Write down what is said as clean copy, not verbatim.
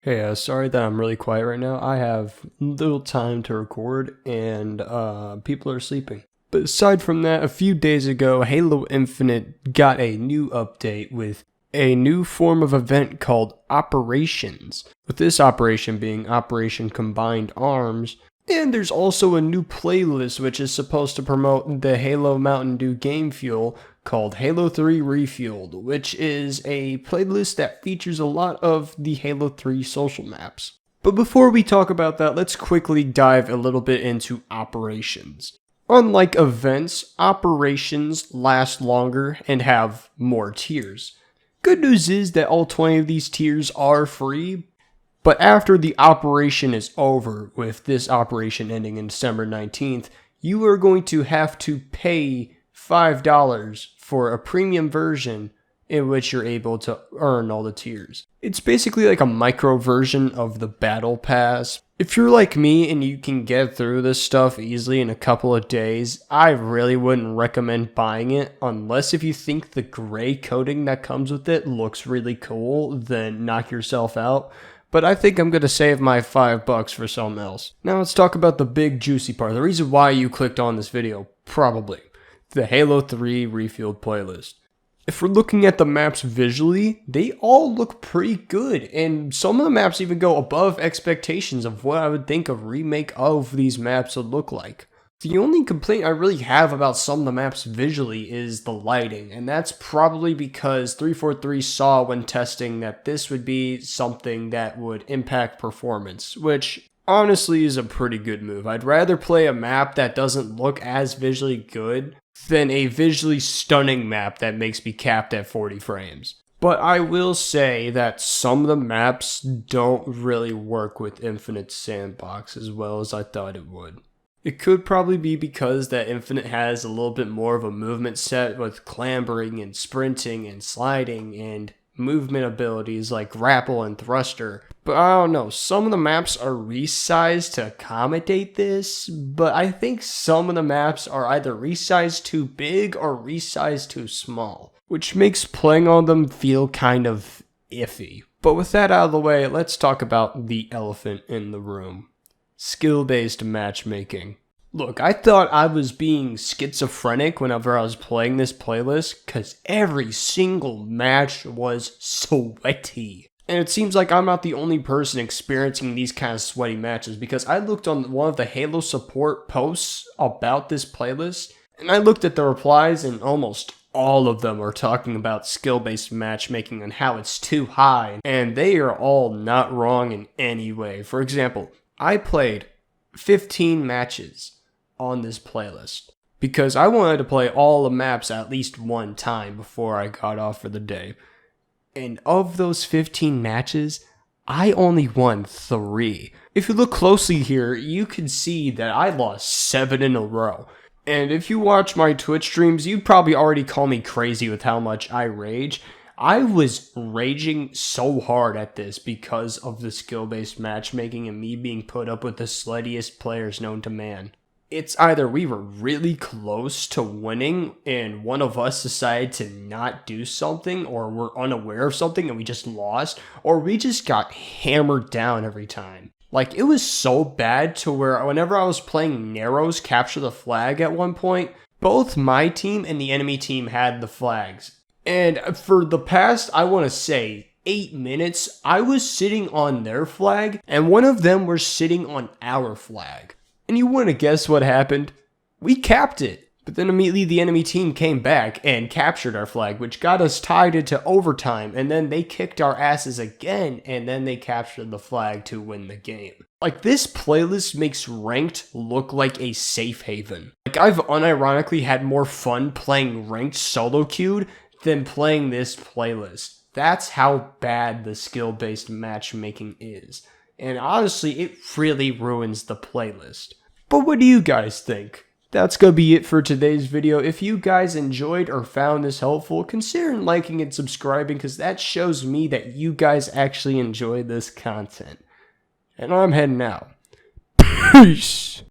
Hey, sorry that I'm really quiet right now. I have little time to record and people are sleeping. But aside from that, a few days ago, Halo Infinite got a new update with a new form of event called Operations. With this operation being Operation Combined Arms, and there's also a new playlist which is supposed to promote the Halo Mountain Dew game fuel called Halo 3 Refueled, which is a playlist that features a lot of the Halo 3 social maps. But before we talk about that, let's quickly dive a little bit into operations. Unlike events, operations last longer and have more tiers. Good news is that all 20 of these tiers are free, but after the operation is over, with this operation ending in December 19th, you are going to have to pay $5 for a premium version in which you're able to earn all the tiers. It's basically like a micro version of the battle pass. If you're like me and you can get through this stuff easily in a couple of days, I really wouldn't recommend buying it unless if you think the gray coating that comes with it looks really cool, then knock yourself out. But I think I'm going to save my $5 for something else. Now let's talk about the big juicy part. The reason why you clicked on this video, probably. The Halo 3 Refueled playlist. If we're looking at the maps visually, they all look pretty good. And some of the maps even go above expectations of what I would think a remake of these maps would look like. The only complaint I really have about some of the maps visually is the lighting, and that's probably because 343 saw when testing that this would be something that would impact performance, which honestly is a pretty good move. I'd rather play a map that doesn't look as visually good than a visually stunning map that makes me capped at 40 frames. But I will say that some of the maps don't really work with Infinite Sandbox as well as I thought it would. It could probably be because that Infinite has a little bit more of a movement set with clambering and sprinting and sliding and movement abilities like grapple and thruster. But I don't know, some of the maps are resized to accommodate this, but I think some of the maps are either resized too big or resized too small, which makes playing on them feel kind of iffy. But with that out of the way, let's talk about the elephant in the room. Skill-based matchmaking. Look, I thought I was being schizophrenic whenever I was playing this playlist because every single match was sweaty. And it seems like I'm not the only person experiencing these kind of sweaty matches because I looked on one of the Halo support posts about this playlist and I looked at the replies and almost all of them are talking about skill-based matchmaking and how it's too high, and they are all not wrong in any way. For example, I played 15 matches on this playlist because I wanted to play all the maps at least one time before I got off for the day. And of those 15 matches, I only won 3. If you look closely here, you can see that I lost 7 in a row. And if you watch my Twitch streams, you'd probably already call me crazy with how much I rage. I was raging so hard at this because of the skill-based matchmaking and me being put up with the sluttiest players known to man. It's either we were really close to winning and one of us decided to not do something, or we're unaware of something and we just lost, or we just got hammered down every time. Like, it was so bad to where whenever I was playing Narrows Capture the Flag at one point, both my team and the enemy team had the flags. And for the past, I want to say, 8 minutes, I was sitting on their flag, and one of them was sitting on our flag. And you want to guess what happened? We capped it. But then immediately the enemy team came back and captured our flag, which got us tied into overtime, and then they kicked our asses again, and then they captured the flag to win the game. Like, this playlist makes ranked look like a safe haven. Like, I've unironically had more fun playing ranked solo queued than playing this playlist. That's how bad the skill-based matchmaking is. And honestly, it really ruins the playlist. But what do you guys think? That's gonna be it for today's video. If you guys enjoyed or found this helpful, consider liking and subscribing because that shows me that you guys actually enjoy this content. And I'm heading out. Peace!